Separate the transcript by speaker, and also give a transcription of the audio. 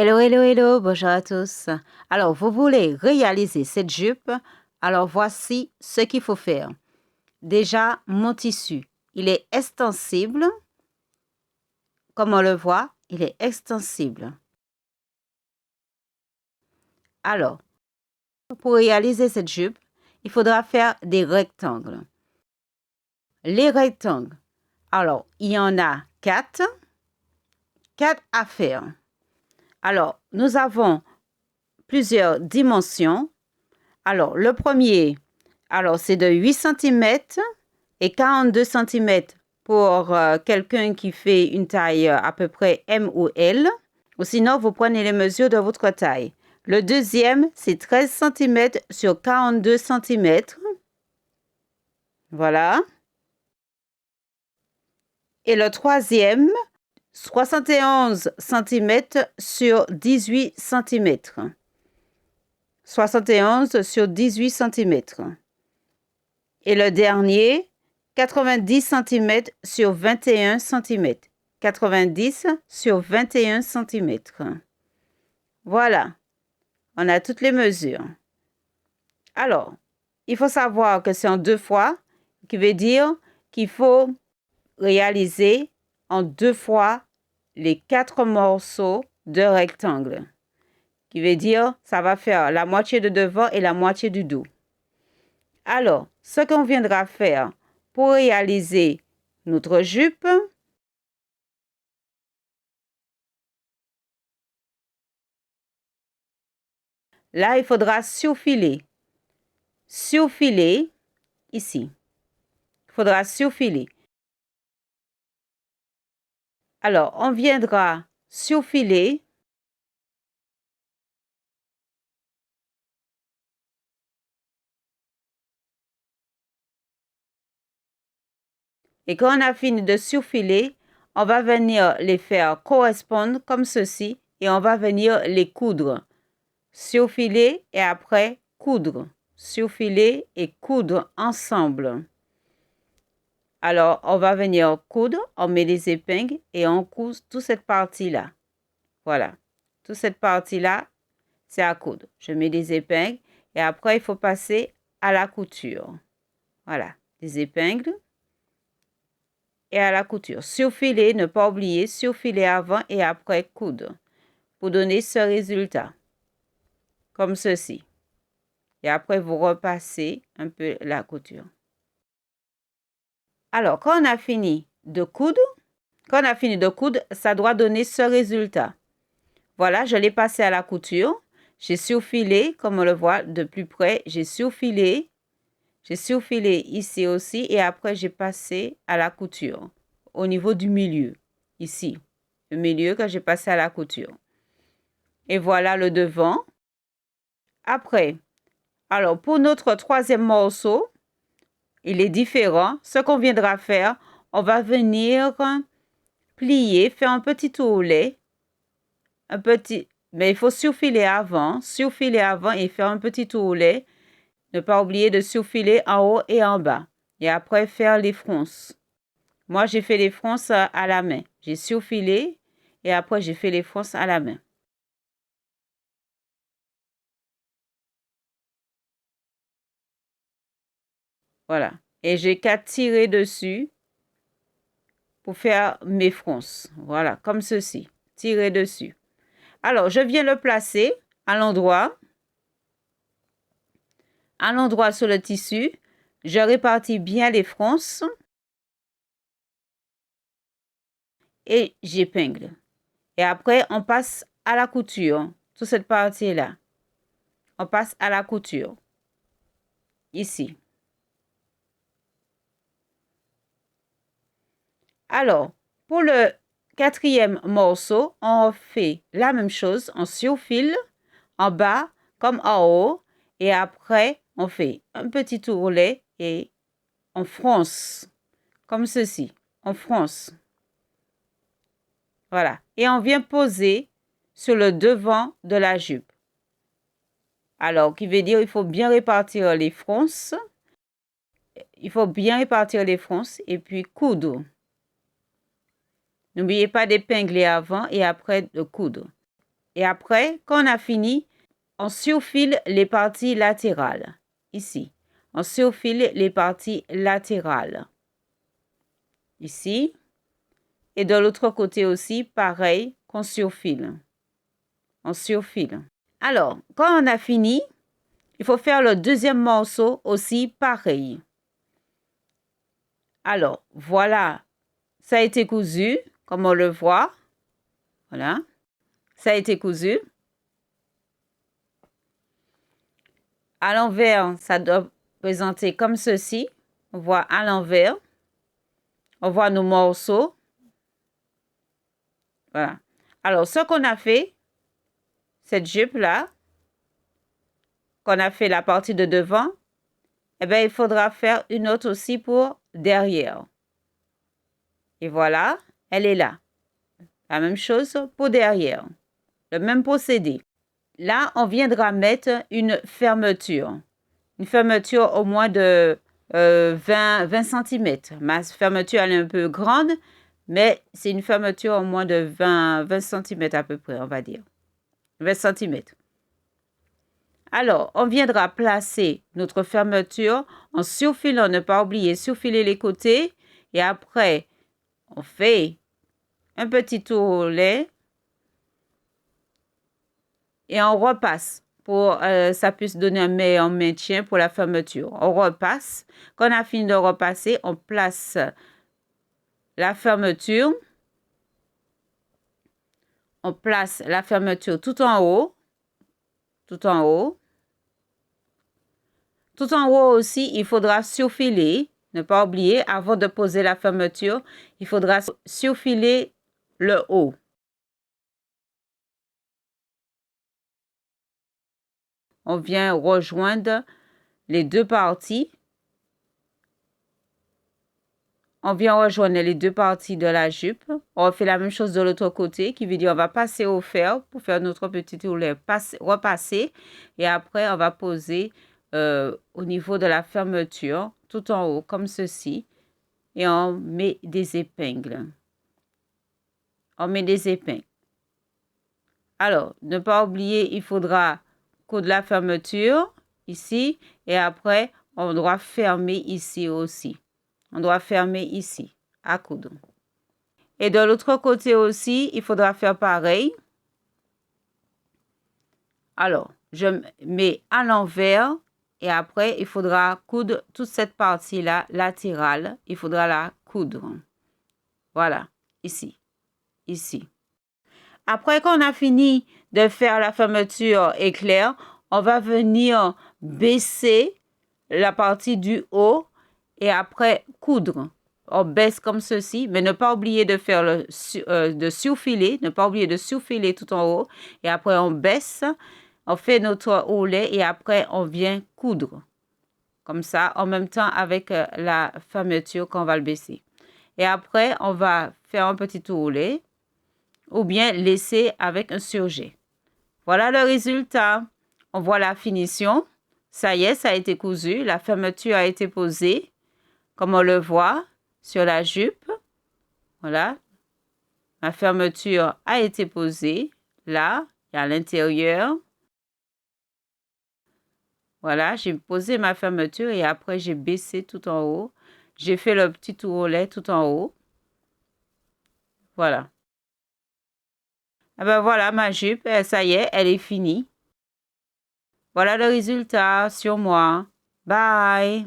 Speaker 1: Hello, hello, hello, bonjour à tous. Alors, vous voulez réaliser cette jupe? Alors, voici ce qu'il faut faire. Déjà, mon tissu, il est extensible. Comme on le voit, il est extensible. Alors, pour réaliser cette jupe, il faudra faire des rectangles. Les rectangles, alors, il y en a 4 à faire. Alors, nous avons plusieurs dimensions. Alors, le premier, c'est de 8 cm et 42 cm pour quelqu'un qui fait une taille à peu près M ou L. Ou sinon, vous prenez les mesures de votre taille. Le deuxième, c'est 13 cm sur 42 cm. Voilà. Et le troisième, 71 cm sur 18 cm. 71 sur 18 cm. Et le dernier, 90 cm sur 21 cm. 90 sur 21 cm. Voilà, on a toutes les mesures. Alors, il faut savoir que c'est en 2 fois, qui veut dire qu'il faut réaliser en 2 fois les 4 morceaux de rectangle. Qui veut dire, ça va faire la moitié de devant et la moitié du dos. Alors, ce qu'on viendra faire pour réaliser notre jupe, là, il faudra surfiler. Surfiler, ici. Il faudra surfiler. Alors, on viendra surfiler. Et quand on a fini de surfiler, on va venir les faire correspondre comme ceci et on va venir les coudre. Surfiler et après coudre. Surfiler et coudre ensemble. Alors, on va venir coudre, on met les épingles et on coud toute cette partie-là. Voilà. Toute cette partie-là, c'est à coudre. Je mets des épingles et après, il faut passer à la couture. Voilà. Des épingles et à la couture. Surfiler, ne pas oublier, surfiler avant et après coudre pour donner ce résultat. Comme ceci. Et après, vous repassez un peu la couture. Alors, quand on a fini de coudre, ça doit donner ce résultat. Voilà, je l'ai passé à la couture. J'ai surfilé, comme on le voit de plus près, j'ai surfilé ici aussi et après j'ai passé à la couture au niveau du milieu, ici, le milieu que j'ai passé à la couture. Et voilà le devant. Après, alors pour notre troisième morceau, il est différent. Ce qu'on viendra faire, on va venir plier, faire un petit ourlet, mais il faut surfiler avant et faire un petit ourlet. Ne pas oublier de surfiler en haut et en bas. Et après, faire les fronces. Moi, j'ai fait les fronces à la main. J'ai surfilé et après, j'ai fait les fronces à la main. Voilà. Et j'ai qu'à tirer dessus pour faire mes fronces. Voilà, comme ceci. Tirer dessus. Alors, je viens le placer à l'endroit sur le tissu. Je répartis bien les fronces et j'épingle. Et après, on passe à la couture. Toute cette partie-là. On passe à la couture. Ici. Alors, pour le quatrième morceau, on fait la même chose. On surfile en bas comme en haut. Et après, on fait un petit ourlet et on fronce. Comme ceci. On fronce. Voilà. Et on vient poser sur le devant de la jupe. Alors, qui veut dire il faut bien répartir les fronces. Il faut bien répartir les fronces et puis coudre. N'oubliez pas d'épingler avant et après de coudre. Et après, quand on a fini, on surfile les parties latérales. Ici, on surfile les parties latérales. Ici. Et de l'autre côté aussi, pareil, qu'on surfile. On surfile. Alors, quand on a fini, il faut faire le deuxième morceau aussi pareil. Alors, voilà, ça a été cousu, comme on le voit. Voilà, ça a été cousu. À l'envers, ça doit présenter comme ceci. On voit à l'envers. On voit nos morceaux. Voilà. Alors, ce qu'on a fait, cette jupe-là, qu'on a fait la partie de devant, eh bien, il faudra faire une autre aussi pour derrière. Et voilà, elle est là. La même chose pour derrière. Le même procédé. Là, on viendra mettre une fermeture. Une fermeture au moins de 20 cm. Ma fermeture, elle est un peu grande, mais c'est une fermeture au moins de 20 cm à peu près, on va dire. 20 cm. Alors, on viendra placer notre fermeture en surfilant, ne pas oublier, surfiler les côtés. Et après, on fait un petit tourlet et on repasse pour ça puisse donner un meilleur maintien pour la fermeture. On repasse. Quand on a fini de repasser, on place la fermeture. On place la fermeture tout en haut. Tout en haut. Tout en haut aussi, il faudra surfiler. Ne pas oublier, avant de poser la fermeture, il faudra surfiler le haut. On vient rejoindre les deux parties. On vient rejoindre les deux parties de la jupe. On fait la même chose de l'autre côté, qui veut dire on va passer au fer pour faire notre petit tourlet, repasser. Et après, on va poser au niveau de la fermeture, tout en haut, comme ceci. Et on met des épingles. On met des épingles. Alors, ne pas oublier, il faudra coudre la fermeture ici. Et après, on doit fermer ici aussi. On doit fermer ici, à coudre. Et de l'autre côté aussi, il faudra faire pareil. Alors, je mets à l'envers et après, il faudra coudre toute cette partie-là latérale. Il faudra la coudre. Voilà, ici, ici. Après qu'on a fini de faire la fermeture éclair, on va venir baisser la partie du haut et après coudre. On baisse comme ceci, mais ne pas oublier de faire de surfiler, ne pas oublier de surfiler tout en haut. Et après, on baisse, on fait notre ourlet et après, on vient coudre. Comme ça, en même temps avec la fermeture qu'on va le baisser. Et après, on va faire un petit ourlet ou bien laisser avec un surjet. Voilà le résultat. On voit la finition. Ça y est, ça a été cousu. La fermeture a été posée, comme on le voit, sur la jupe. Voilà. Ma fermeture a été posée là et à l'intérieur. Voilà, j'ai posé ma fermeture et après j'ai baissé tout en haut. J'ai fait le petit ourlet tout en haut. Voilà. Et ben voilà, ma jupe, ça y est, elle est finie. Voilà le résultat sur moi. Bye!